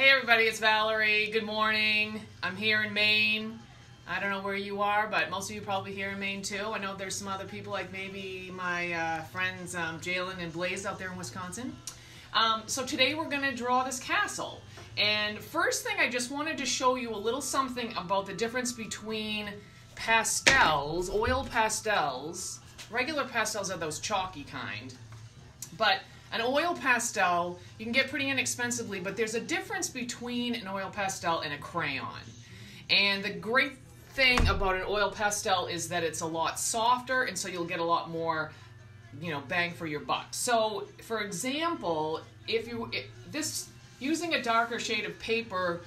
Hey everybody, it's Valerie. Good morning. I'm here in Maine. I don't know where you are, but most of you probably here in Maine too. I know there's some other people, like maybe my friends Jalen and Blaze out there in Wisconsin. So today we're going to draw this castle. And first thing, I just wanted to show you a little something about the difference between pastels, oil pastels. Regular pastels are those chalky kind. But an oil pastel, you can get pretty inexpensively, but there's a difference between an oil pastel and a crayon. And the great thing about an oil pastel is that it's a lot softer, and so you'll get a lot more, bang for your buck. So, for example, using a darker shade of paper,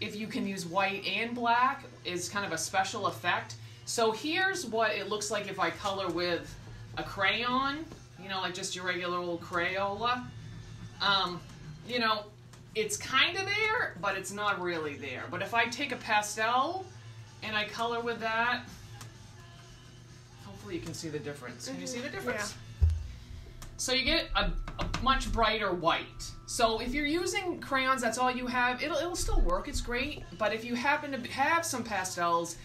if you can use white and black, is kind of a special effect. So here's what it looks like if I color with a crayon. Like just your regular old Crayola. It's kind of there, but it's not really there. But if I take a pastel and I color with that, hopefully you can see the difference. Can you see the difference? Yeah. So you get a much brighter white. So if you're using crayons, that's all you have, it'll still work, it's great. But if you happen to have some pastels,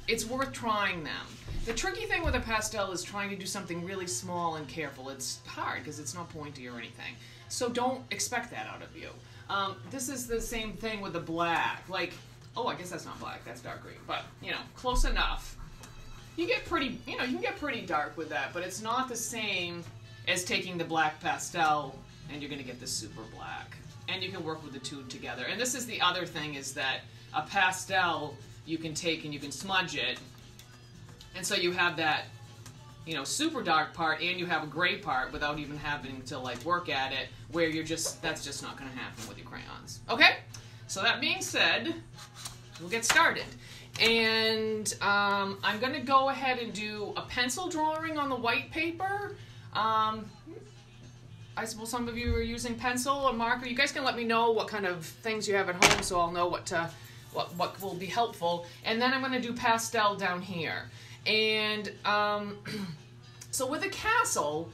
it's worth trying them. The tricky thing with a pastel is trying to do something really small and careful. It's hard because it's not pointy or anything. So don't expect that out of you. This is the same thing with the black. Oh, I guess that's not black, that's dark green. But, close enough. You get pretty, you can get pretty dark with that, but it's not the same as taking the black pastel and you're going to get the super black. And you can work with the two together. And this is the other thing, is that a pastel you can take and you can smudge it. And so you have that, super dark part, and you have a gray part without even having to work at it, where that's just not going to happen with your crayons. Okay? So that being said, we'll get started. And I'm going to go ahead and do a pencil drawing on the white paper. I suppose some of you are using pencil or marker. You guys can let me know what kind of things you have at home, so I'll know what will be helpful. And then I'm going to do pastel down here. And so with a castle,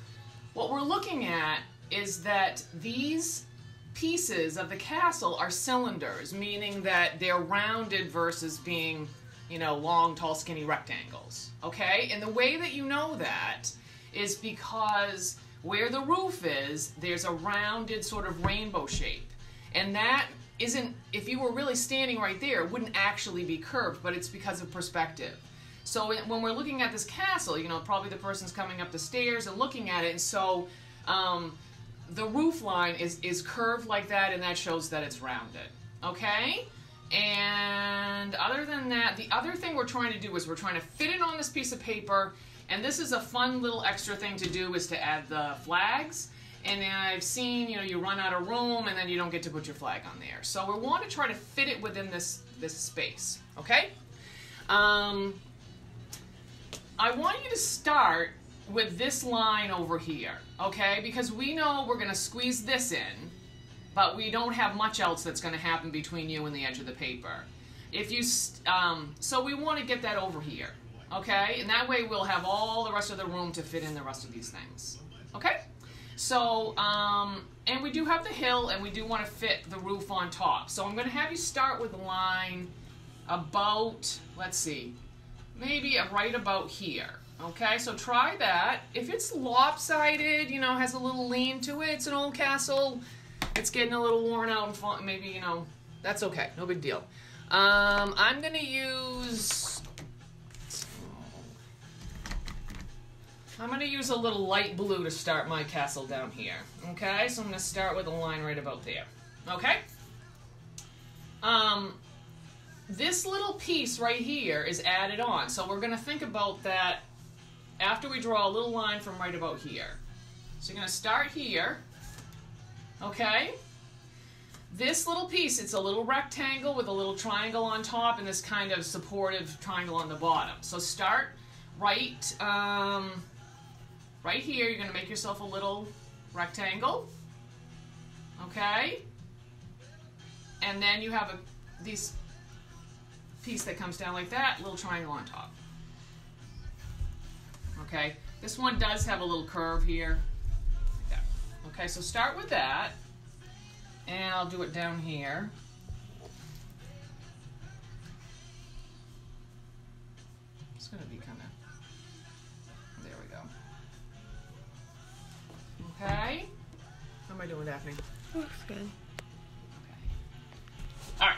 what we're looking at is that these pieces of the castle are cylinders, meaning that they're rounded versus being, long, tall, skinny rectangles. Okay? And the way that you know that is because where the roof is, there's a rounded sort of rainbow shape. And that isn't, if you were really standing right there, it wouldn't actually be curved, but it's because of perspective. So when we're looking at this castle, probably the person's coming up the stairs and looking at it, and so the roof line is curved like that, and that shows that it's rounded. Okay? And other than that, the other thing we're trying to do is we're trying to fit it on this piece of paper, and this is a fun little extra thing to do, is to add the flags. And I've seen, you run out of room, and then you don't get to put your flag on there. So we want to try to fit it within this space. Okay? I want you to start with this line over here, okay? Because we know we're going to squeeze this in, but we don't have much else that's going to happen between you and the edge of the paper. So we want to get that over here, okay? And that way we'll have all the rest of the room to fit in the rest of these things, okay? So, and we do have the hill, and we do want to fit the roof on top. So I'm going to have you start with a line about, let's see, maybe right about here. Okay, so try that. If it's lopsided, has a little lean to it, it's an old castle, it's getting a little worn out and fun, maybe, that's okay, no big deal. I'm going to use a little light blue to start my castle down here. Okay, so I'm going to start with a line right about there. Okay? This little piece right here is added on, so we're going to think about that after we draw a little line from right about here. So you're going to start here, okay? This little piece, it's a little rectangle with a little triangle on top and this kind of supportive triangle on the bottom. So start right here. You're going to make yourself a little rectangle, okay? And then you have these piece that comes down like that, little triangle on top. Okay, this one does have a little curve here. Like that. Okay, so start with that. And I'll do it down here. It's going to be kind of... There we go. Okay. How am I doing, Daphne? Looks good. Okay. All right.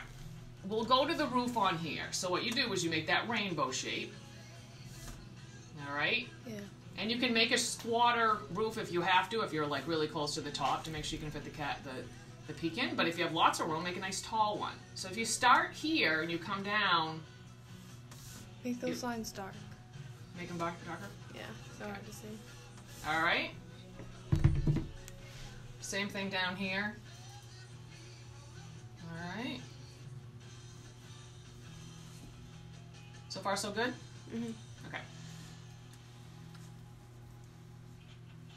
We'll go to the roof on here. So what you do is you make that rainbow shape. All right? Yeah. And you can make a squatter roof if you have to, if you're like really close to the top to make sure you can fit the peak in. But if you have lots of room, make a nice tall one. So if you start here and you come down... Make those lines dark. Make them darker? Yeah, so hard to see. All right. Same thing down here. All right. So far, so good? Mm-hmm. Okay.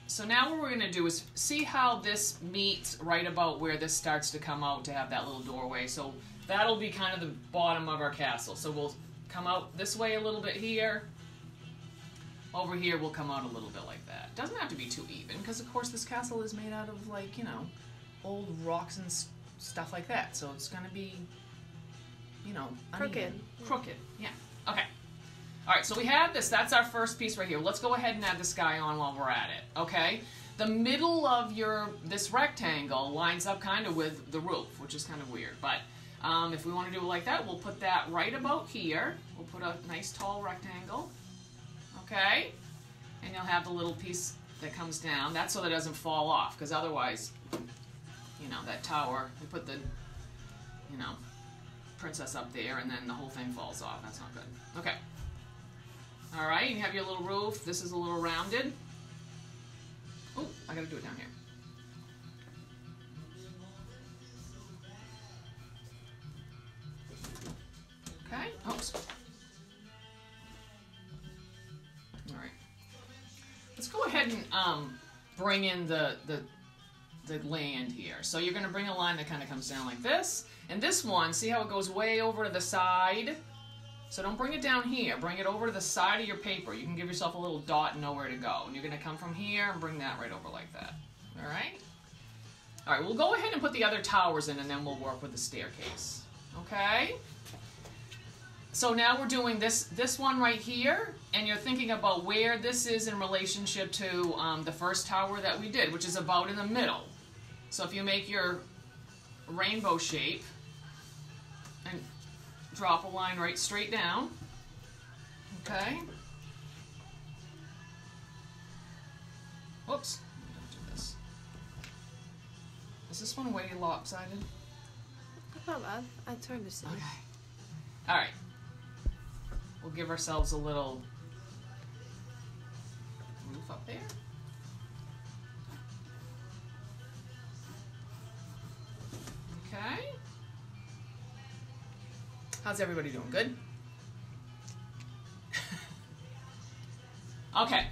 So now what we're going to do is see how this meets right about where this starts to come out to have that little doorway. So that'll be kind of the bottom of our castle. So we'll come out this way a little bit here. Over here we'll come out a little bit like that. Doesn't have to be too even because of course this castle is made out of like, you know, old rocks and stuff like that. So it's going to be, you know, uneven. Crooked. Yeah. Okay. All right, so we have this. That's our first piece right here. Let's go ahead and add the sky on while we're at it, okay? The middle of this rectangle lines up kind of with the roof, which is kind of weird. But if we want to do it like that, we'll put that right about here. We'll put a nice tall rectangle, okay? And you'll have the little piece that comes down. That's so that it doesn't fall off, because otherwise, you know, that tower, we put the, you know, princess up there, and then the whole thing falls off. That's not good. Okay. All right, you have your little roof. This is a little rounded. Oh, I gotta do it down here. Okay. Oops. All right. Let's go ahead and bring in the land here. So you're gonna bring a line that kind of comes down like this, and this one, see how it goes way over to the side? So don't bring it down here. Bring it over to the side of your paper. You can give yourself a little dot and know where to go. And you're going to come from here and bring that right over like that. All right? All right, we'll go ahead and put the other towers in, and then we'll work with the staircase. Okay? So now we're doing this one right here, and you're thinking about where this is in relationship to the first tower that we did, which is about in the middle. So if you make your rainbow shape, and drop a line right straight down. Okay. Whoops. Don't do this. Is this one way lopsided? Not bad. I turned to see. Okay. Alright. We'll give ourselves a little roof up there. Okay. How's everybody doing? Good? Okay.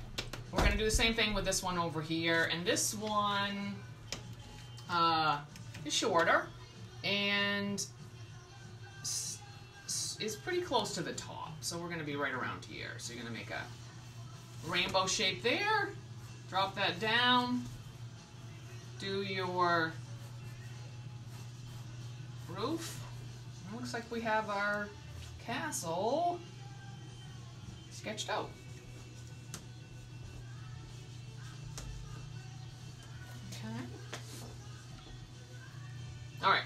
We're going to do the same thing with this one over here. And this one is shorter and is pretty close to the top. So we're going to be right around here. So you're going to make a rainbow shape there. Drop that down. Do your roof. Looks like we have our castle sketched out. Okay. All right.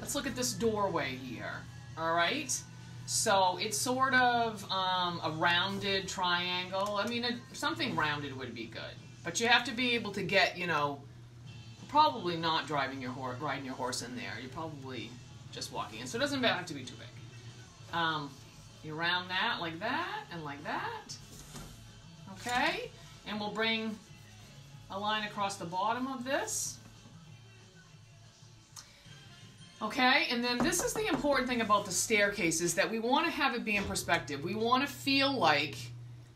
Let's look at this doorway here. All right. So it's sort of a rounded triangle. I mean, something rounded would be good, but you have to be able to get, you know, probably not riding your horse in there. You're probably just walking in, so it doesn't have to be too big. You round that like that and like that. Okay, and we'll bring a line across the bottom of this. Okay, and then this is the important thing about the staircase is that we want to have it be in perspective. We want to feel like,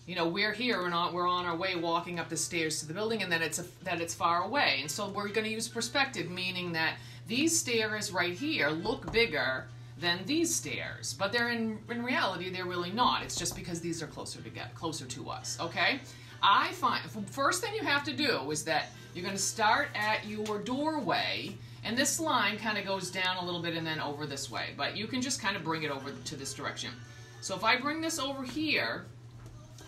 you know, we're here, we're on our way walking up the stairs to the building, and that it's far away. And so we're going to use perspective, meaning that these stairs right here look bigger than these stairs, but they're in reality they're really not. It's just because these are closer to us. Okay, I find, first thing you have to do is that you're going to start at your doorway, and this line kind of goes down a little bit and then over this way, but you can just kind of bring it over to this direction. So if I bring this over here,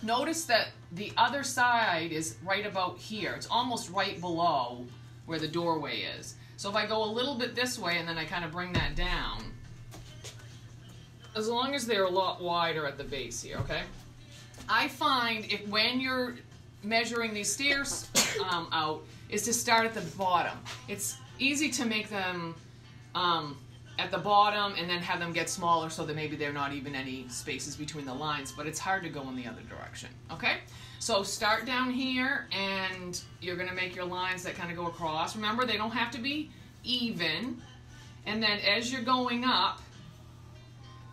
notice that the other side is right about here. It's almost right below where the doorway is. So if I go a little bit this way and then I kind of bring that down, as long as they're a lot wider at the base here, okay? I find if when you're measuring these stairs out is to start at the bottom. It's easy to make them at the bottom and then have them get smaller so that maybe there are not even any spaces between the lines, but it's hard to go in the other direction, okay? So start down here and you're going to make your lines that kind of go across. Remember, they don't have to be even. And then as you're going up,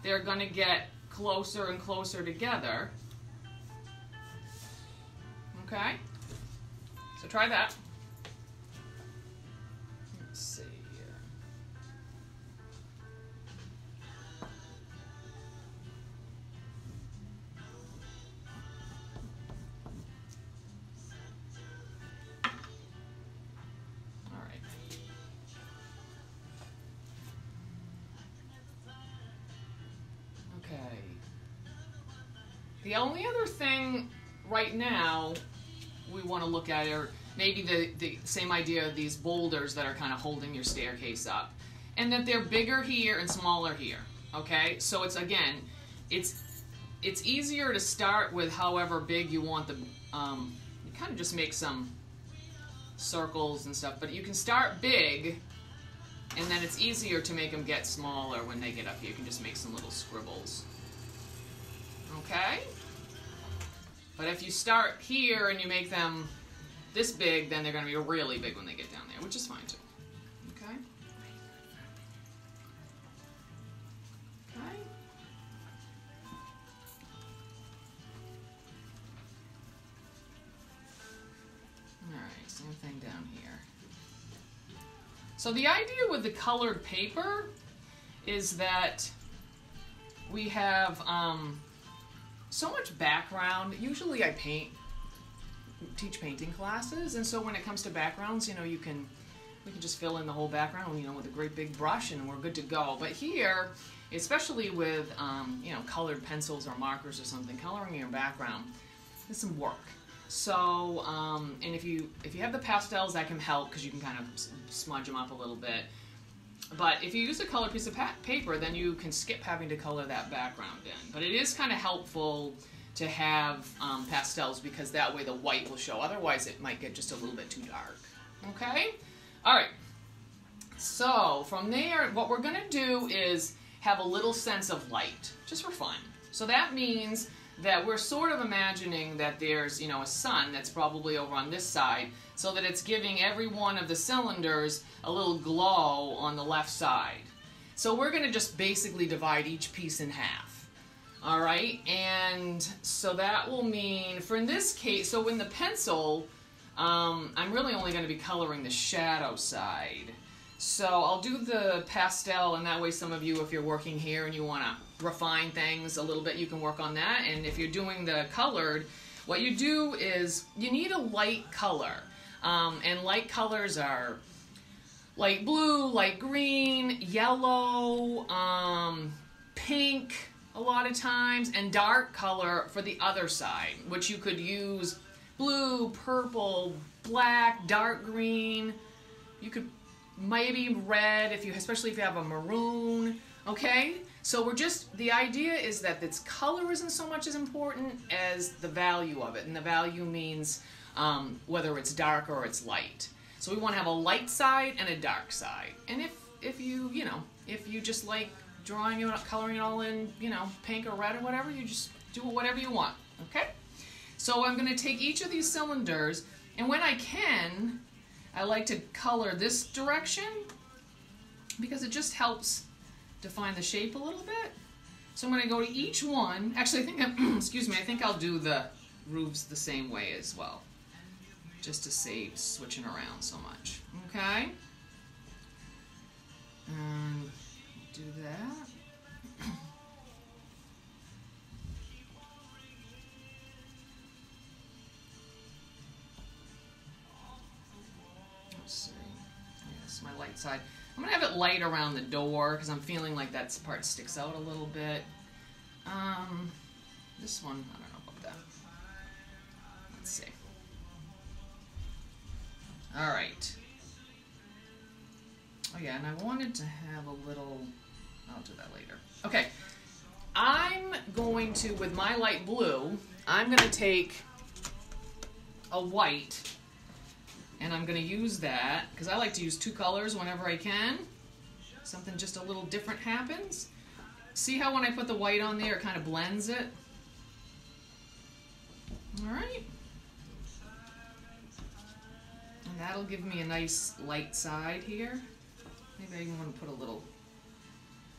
they're going to get closer and closer together. Okay? So try that. Let's see here. All right. Okay. The only other thing right now we want to look at are maybe the same idea of these boulders that are kind of holding your staircase up, and that they're bigger here and smaller here. Okay, so it's again, it's easier to start with however big you want the. You kind of just make some circles and stuff, but you can start big, and then it's easier to make them get smaller when they get up here. You can just make some little scribbles. Okay. But if you start here and you make them this big, then they're going to be really big when they get down there, which is fine too. Okay? Okay. Alright, same thing down here. So the idea with the colored paper is that we have so much background. Usually I teach painting classes, and so when it comes to backgrounds, you know, we can just fill in the whole background, you know, with a great big brush, and we're good to go. But here, especially with you know, colored pencils or markers or something, coloring your background is some work. So and if you have the pastels, that can help because you can kind of smudge them up a little bit. But if you use a colored piece of paper, then you can skip having to color that background in. But it is kind of helpful to have pastels because that way the white will show. Otherwise, it might get just a little bit too dark. Okay? All right. So from there, what we're going to do is have a little sense of light, just for fun. So that means that we're sort of imagining that there's, you know, a sun that's probably over on this side, so that it's giving every one of the cylinders a little glow on the left side. So we're going to just basically divide each piece in half. All right, and so that will mean, for in this case, so in the pencil, I'm really only going to be coloring the shadow side. So I'll do the pastel, and that way some of you, if you're working here and you want to refine things a little bit, you can work on that. And if you're doing the colored, what you do is you need a light color. And light colors are light blue, light green, yellow, pink a lot of times, and dark color for the other side, which you could use blue, purple, black, dark green. You could maybe red, especially if you have a maroon. Okay, so the idea is that its color isn't so much as important as the value of it, and the value means whether it's dark or it's light. So we want to have a light side and a dark side. And if you just like drawing it, coloring it all in, you know, pink or red or whatever, you just do whatever you want. Okay. So I'm going to take each of these cylinders, and when I can, I like to color this direction because it just helps define the shape a little bit. So I'm going to go to each one. Actually, I think excuse me, I think I'll do the roofs the same way as well, just to save switching around so much. Okay? And do that. light side. I'm gonna have it light around the door because I'm feeling like that part sticks out a little bit. This one, I don't know about that. Let's see. All right. Oh yeah, and I wanted to have a little, I'll do that later. Okay, I'm going to, with my light blue, I'm gonna take a white, and I'm gonna use that, because I like to use 2 colors whenever I can. Something just a little different happens. See how when I put the white on there, it kind of blends it? All right. And that'll give me a nice light side here. Maybe I even want to put a little,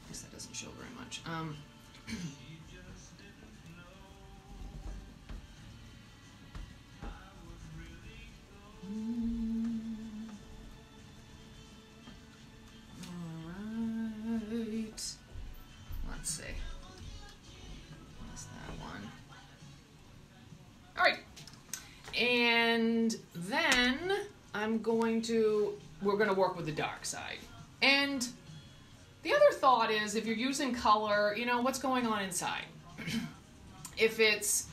I guess that doesn't show very much. Alright. Let's see. What's that one? Alright. And then we're going to work with the dark side. And the other thought is, if you're using color, you know, what's going on inside? If it's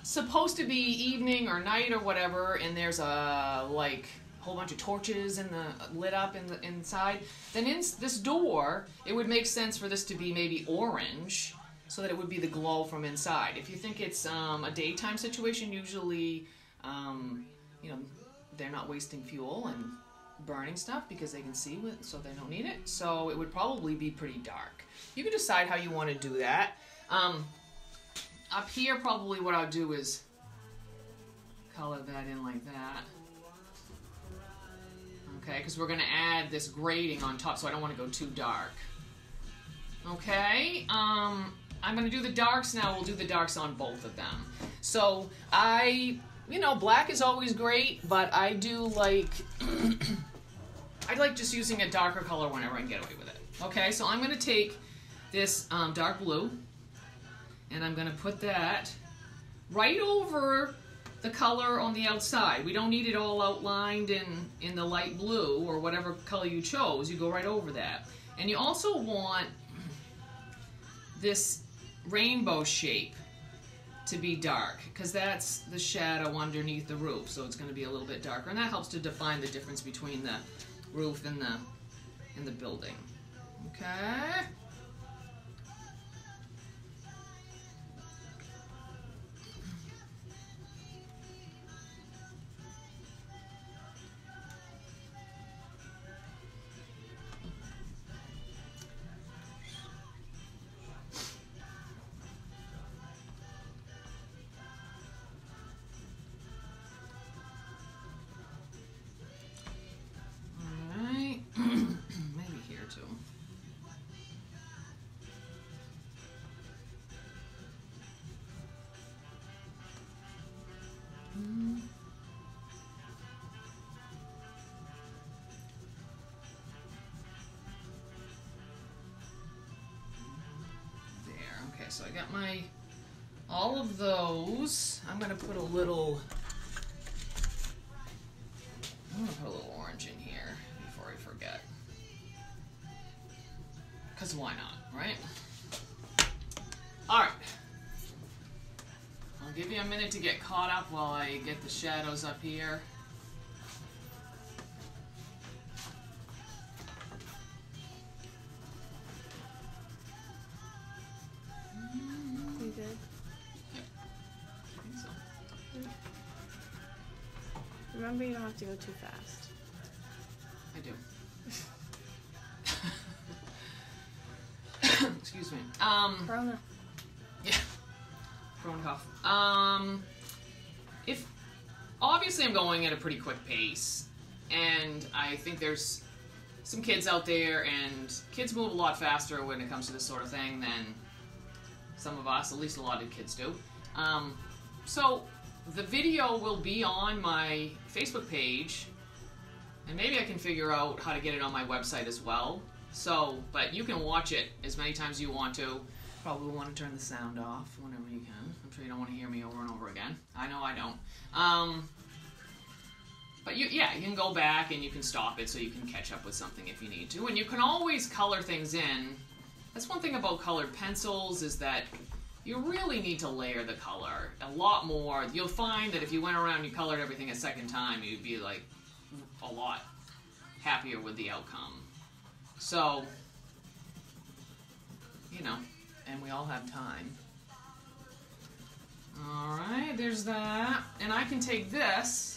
supposed to be evening or night or whatever, and there's a whole bunch of torches lit up inside, then in this door, it would make sense for this to be maybe orange, so that it would be the glow from inside. If you think it's a daytime situation, usually, you know, they're not wasting fuel and burning stuff because they can see so they don't need it. So it would probably be pretty dark. You can decide how you want to do that. Up here, probably what I'll do is color that in like that. Okay, because we're going to add this grading on top, so I don't want to go too dark. Okay, I'm going to do the darks now. We'll do the darks on both of them. So you know, black is always great, but I do like, I like just using a darker color whenever I can get away with it. Okay, so I'm going to take this dark blue, and I'm going to put that right over the color on the outside. We don't need it all outlined in the light blue or whatever color you chose. You go right over that. And you also want this rainbow shape to be dark, because that's the shadow underneath the roof, so it's going to be a little bit darker, and that helps to define the difference between the roof and the building. Okay. So I got all of those. I'm going to put a little orange in here before I forget. Because why not, right? Alright. I'll give you a minute to get caught up while I get the shadows up here. Remember, you don't have to go too fast. I do. Excuse me. Corona. Yeah. Corona cough. Obviously I'm going at a pretty quick pace, and I think there's some kids out there, and kids move a lot faster when it comes to this sort of thing than some of us, at least a lot of kids do. So the video will be on my Facebook page, and maybe I can figure out how to get it on my website as well. So, but you can watch it as many times as you want to. Probably want to turn the sound off whenever you can. I'm sure you don't want to hear me over and over again. I know I don't. But you can go back and you can stop it so you can catch up with something if you need to. And you can always color things in. That's one thing about colored pencils is that you really need to layer the color a lot more. You'll find that if you went around and you colored everything a second time, you'd be like a lot happier with the outcome. So, you know, and we all have time. Alright, there's that. And I can take this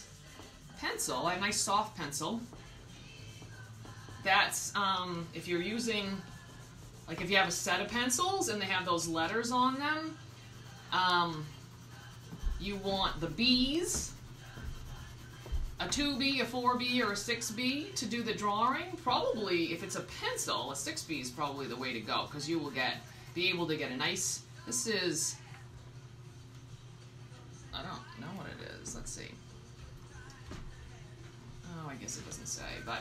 pencil, a nice soft pencil. That's, if you're using, like if you have a set of pencils and they have those letters on them, you want the B's, a 2B, a 4B, or a 6B to do the drawing. Probably, if it's a pencil, a 6B is probably the way to go, because you will be able to get a nice, this is, I don't know what it is, let's see. Oh, I guess it doesn't say, but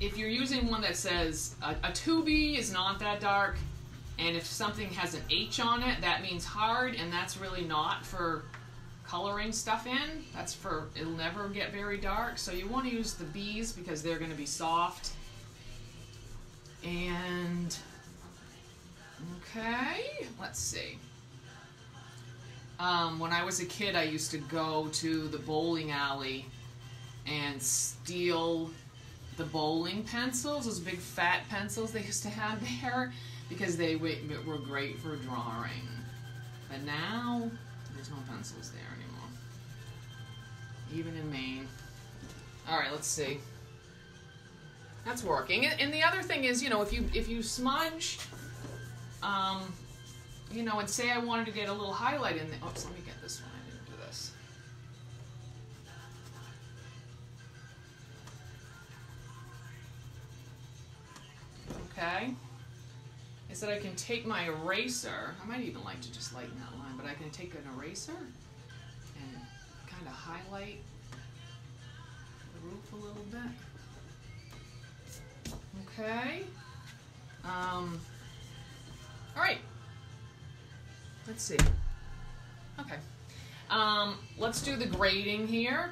if you're using one that says a 2B is not that dark, and if something has an H on it, that means hard, and that's really not for coloring stuff in. That's for, it'll never get very dark. So you want to use the B's because they're going to be soft. And, okay, let's see. When I was a kid, I used to go to the bowling alley and steal the bowling pencils, those big fat pencils they used to have there, because they were great for drawing. But now, there's no pencils there anymore. Even in Maine. Alright, let's see. That's working. And the other thing is, you know, if you smudge, you know, and say I wanted to get a little highlight in there. Oops, let me get this one. I didn't do this. Okay. I said I can take my eraser. I might even like to just lighten that line, but I can take an eraser and kind of highlight the roof a little bit. Okay. All right. Let's see. Okay. Let's do the grading here.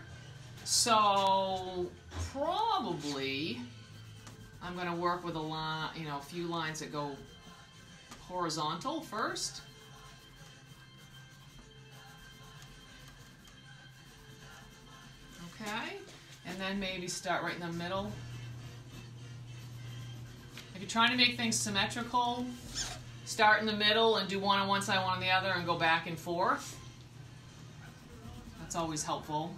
So probably I'm going to work with a line, you know, a few lines that go horizontal first. Okay. And then maybe start right in the middle. If you're trying to make things symmetrical, start in the middle and do one on one side, one on the other, and go back and forth. That's always helpful,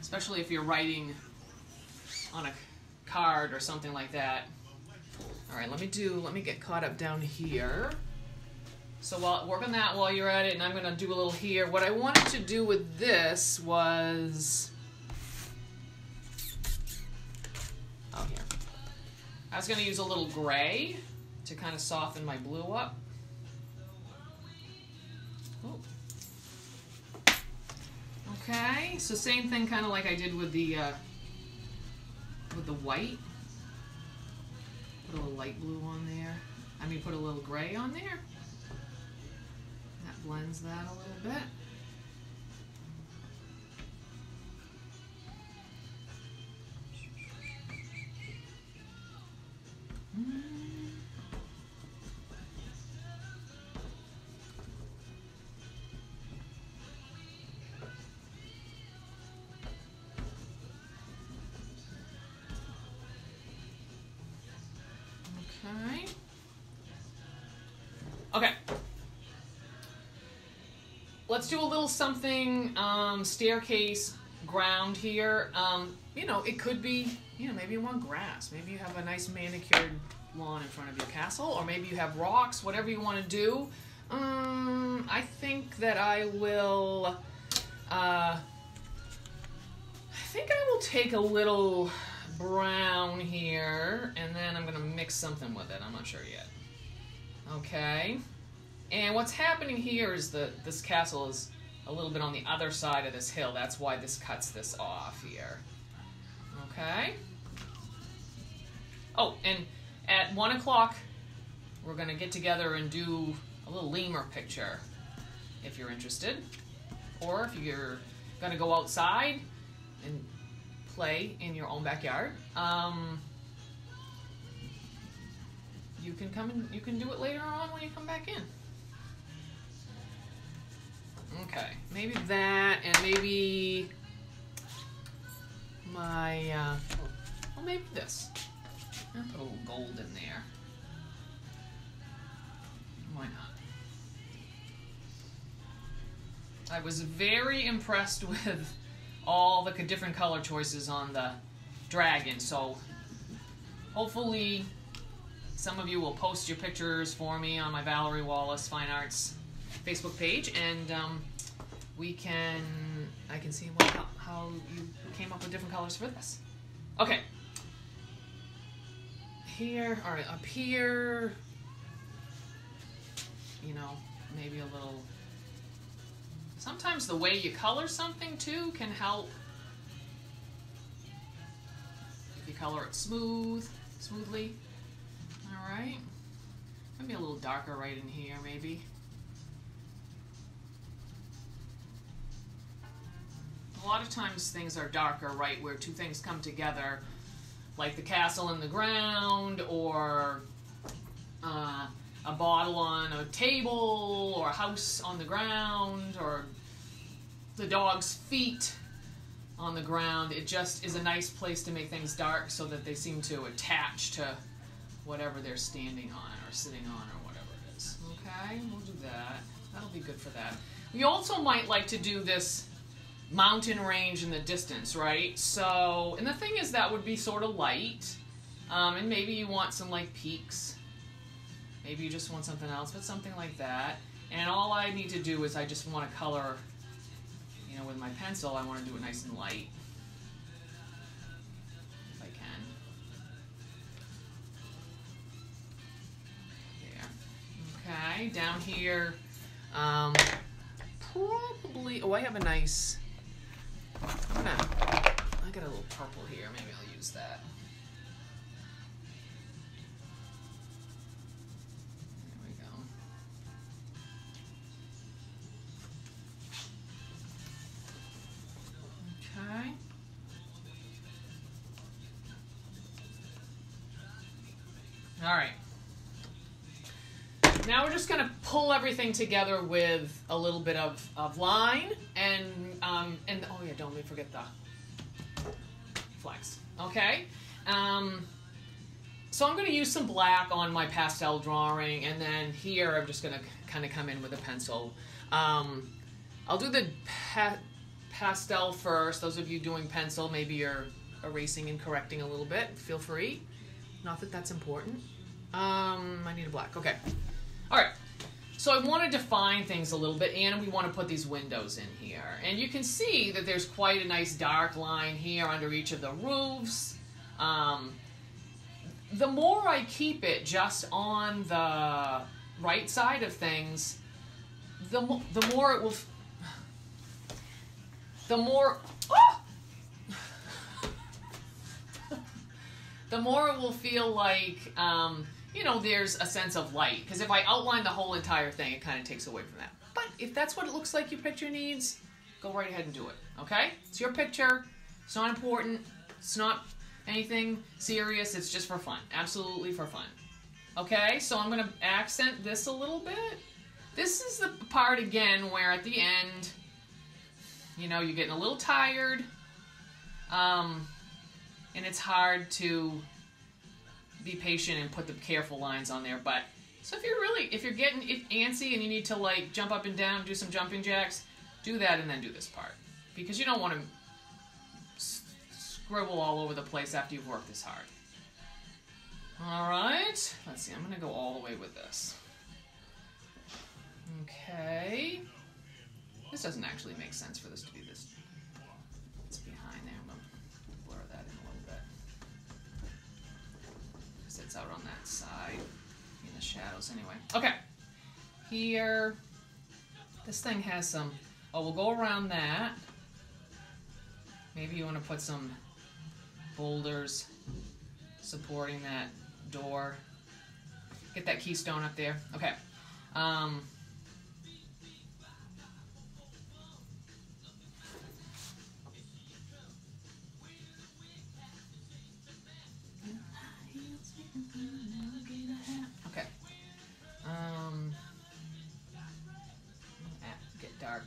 especially if you're writing on a card or something like that. All right, let me get caught up down here. So work on that while you're at it, and I'm gonna do a little here. What I wanted to do with this was, oh, here. I was gonna use a little gray to kind of soften my blue up. Ooh. Okay, so same thing kind of like I did with the white. Put a little light blue on there. I mean, put a little gray on there. That blends that a little bit. Okay. Let's do a little something, staircase, ground here. You know, it could be, you know, maybe you want grass. Maybe you have a nice manicured lawn in front of your castle, or maybe you have rocks, whatever you want to do. I think that I will, I think I will take a little brown here, and then I'm going to mix something with it. I'm not sure yet. Okay. And what's happening here is that this castle is a little bit on the other side of this hill. That's why this cuts this off here. Okay. Oh, and at 1 o'clock, we're going to get together and do a little lemur picture, if you're interested. or if you're gonna go outside and play in your own backyard, you can come and you can do it later on when you come back in. Okay, maybe that, and maybe my, well, maybe this. I'll put a little gold in there. Why not? I was very impressed with all the different color choices on the dragon, so hopefully some of you will post your pictures for me on my Valerie Wallace Fine Arts Facebook page, and I can see how you came up with different colors for this. Okay. Here, all right, up here, you know, maybe a little, sometimes the way you color something too can help. If you color it smoothly, all right. Maybe a little darker right in here, maybe. A lot of times things are darker right where two things come together, like the castle in the ground, or a bottle on a table, or a house on the ground, or the dog's feet on the ground. It just is a nice place to make things dark so that they seem to attach to whatever they're standing on or sitting on or whatever it is. Okay, we'll do that. That'll be good for that. We also might like to do this mountain range in the distance, right? So, and the thing is that would be sort of light, and maybe you want some like peaks. Maybe you just want something else, but something like that. And all I need to do is I just want to color, you know, with my pencil, I want to do it nice and light. If I can. There. Okay, down here, probably, oh, I have a nice, I got a little purple here, maybe I'll use that. There we go. Okay. All right. Now we're just going to pull everything together with a little bit of line and oh yeah, don't let me forget the flags. Okay. So I'm going to use some black on my pastel drawing, and then here I'm just going to kind of come in with a pencil. I'll do the pastel first. Those of you doing pencil, maybe you're erasing and correcting a little bit. Feel free. Not that that's important. I need a black. Okay. All right. So I want to define things a little bit, and we want to put these windows in here. And you can see that there's quite a nice dark line here under each of the roofs. The more I keep it just on the right side of things, the more it will... The more... Oh! The more it will feel like... you know, there's a sense of light. Because if I outline the whole entire thing, it kind of takes away from that. But if that's what it looks like your picture needs, go right ahead and do it. Okay? It's your picture. It's not important. It's not anything serious. It's just for fun. Absolutely for fun. Okay? So I'm going to accent this a little bit. This is the part, again, where at the end, you know, you're getting a little tired. And it's hard to... be patient and put the careful lines on there. But so if you're getting antsy and you need to like jump up and down, do some jumping jacks, do that and then do this part, because you don't want to scribble all over the place after you've worked this hard. All right, let's see. I'm gonna go all the way with this. Okay, this doesn't actually make sense for this to be this. It's behind there. I'm gonna blur that in a little bit. It's out on that side in the shadows anyway. Okay, here, this thing has some, oh, we'll go around that. Maybe you want to put some boulders supporting that door. Get that keystone up there. Okay.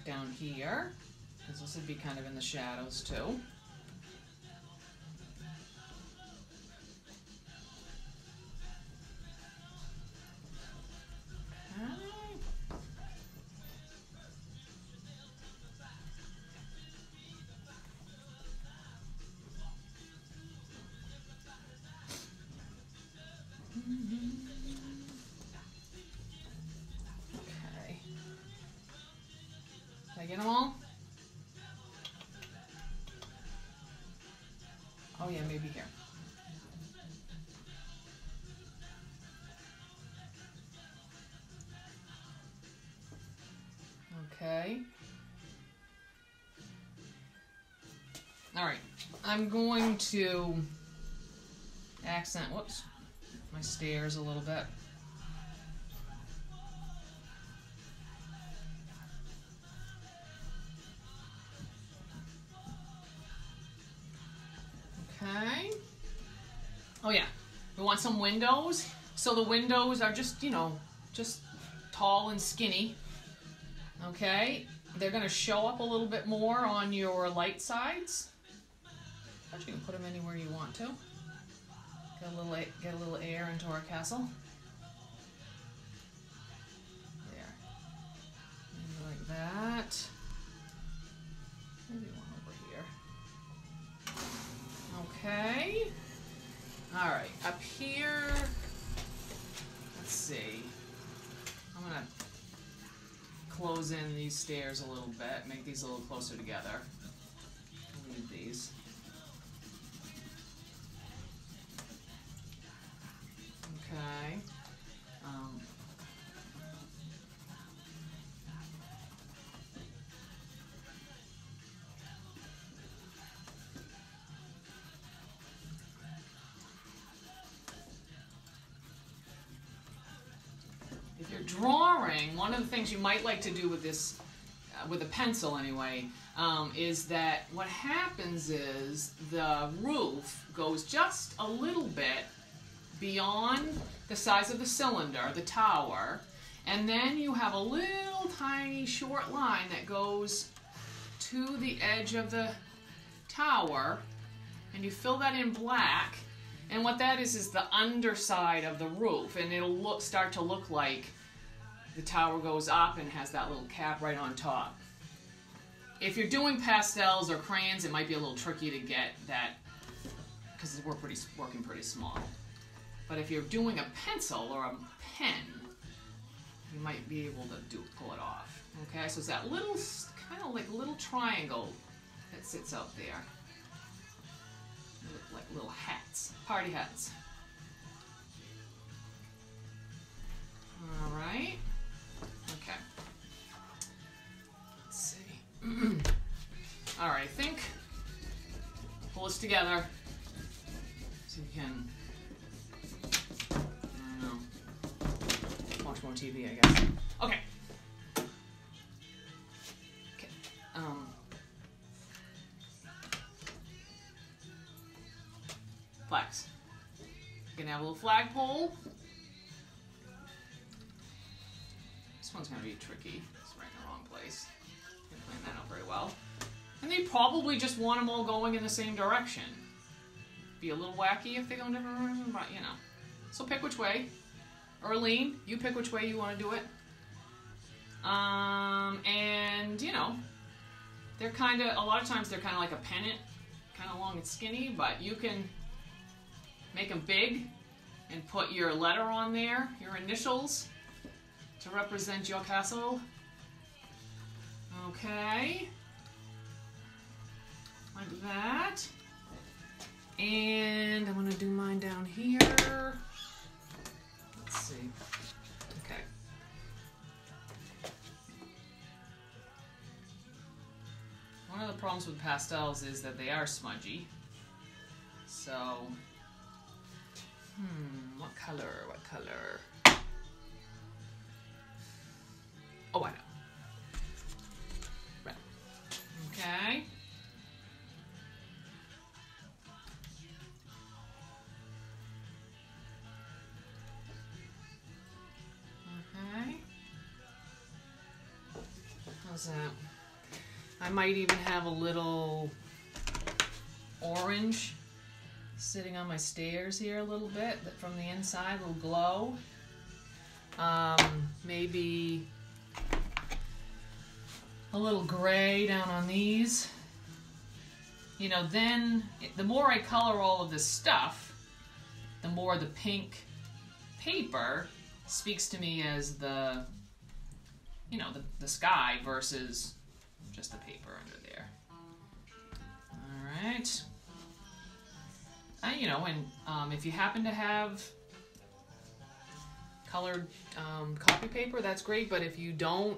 back down here, because this would be kind of in the shadows too. Okay. Did I get them all? Oh yeah, maybe here. Okay. All right. I'm going to accent, whoops, my stairs a little bit. Okay. Oh yeah, we want some windows. So the windows are just, you know, just tall and skinny. Okay. They're going to show up a little bit more on your light sides. But you can put them anywhere you want to. Get a little air into our castle. There. Maybe like that. Maybe one over here. Okay. All right. Up here. Let's see. I'm gonna close in these stairs a little bit. Make these a little closer together. Leave these. Okay. If you're drawing, one of the things you might like to do with this, with a pencil anyway, is that what happens is the roof goes just a little bit beyond the size of the cylinder, the tower, and then you have a little tiny short line that goes to the edge of the tower, and you fill that in black, and what that is the underside of the roof, and it'll start to look like the tower goes up and has that little cap right on top. If you're doing pastels or crayons, it might be a little tricky to get that, because we're working pretty small. But if you're doing a pencil or a pen, you might be able to pull it off. Okay, so it's that little, kind of like little triangle that sits out there. Like little hats, party hats. All right. Okay. Let's see. All right, I think pull this together so you can, I don't know, watch more TV, I guess. Okay. Okay. Flags. You're gonna have a little flagpole. This one's gonna be tricky. It's right in the wrong place. Didn't plan that out very well. And they probably just want them all going in the same direction. Be a little wacky if they go in different directions, but you know. So pick which way. Erlene, you pick which way you want to do it. And you know, they're kind of, a lot of times they're kind of like a pennant, kind of long and skinny, but you can make them big and put your letter on there, your initials, to represent your castle. Okay. Like that. And I'm going to do mine down here. Let's see. Okay. One of the problems with pastels is that they are smudgy. So, what color? What color? Oh, I know. Red. Okay. Okay. How's that? I might even have a little orange sitting on my stairs here a little bit from the inside, a little glow. Maybe a little gray down on these. You know, then the more I color all of this stuff, the more the pink paper speaks to me as the, you know, the sky versus just the paper under there. All right. You know, and if you happen to have colored copy paper, that's great. But if you don't,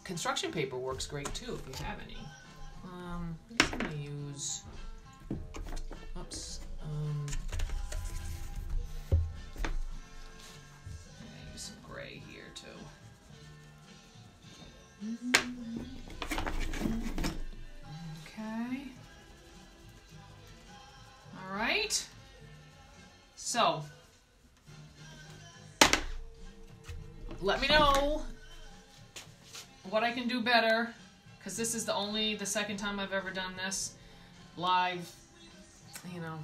construction paper works great too if you have any. I guess I'm gonna use. Oops. I'm gonna use some gray here too. Okay. All right. So, let me know what I can do better, because this is the second time I've ever done this live, you know,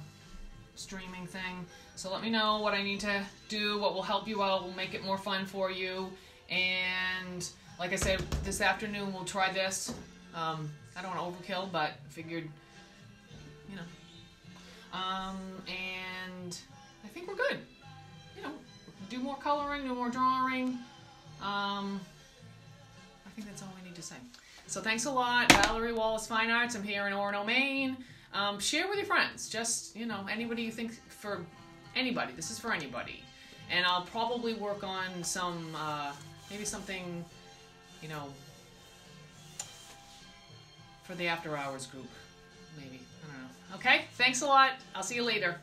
streaming thing. So let me know what I need to do, what will help you out, will make it more fun for you. And like I said, this afternoon we'll try this. I don't want to overkill, but figured, you know. And I think we're good. You know, do more coloring, do more drawing. I think that's all we need to say. So thanks a lot, Valerie Wallace Fine Arts. I'm here in Orono, Maine. Share with your friends. Just, you know, anybody you think, for anybody. This is for anybody. And I'll probably work on some, maybe something, you know, for the after hours group. Maybe. I don't know. Okay? Thanks a lot. I'll see you later.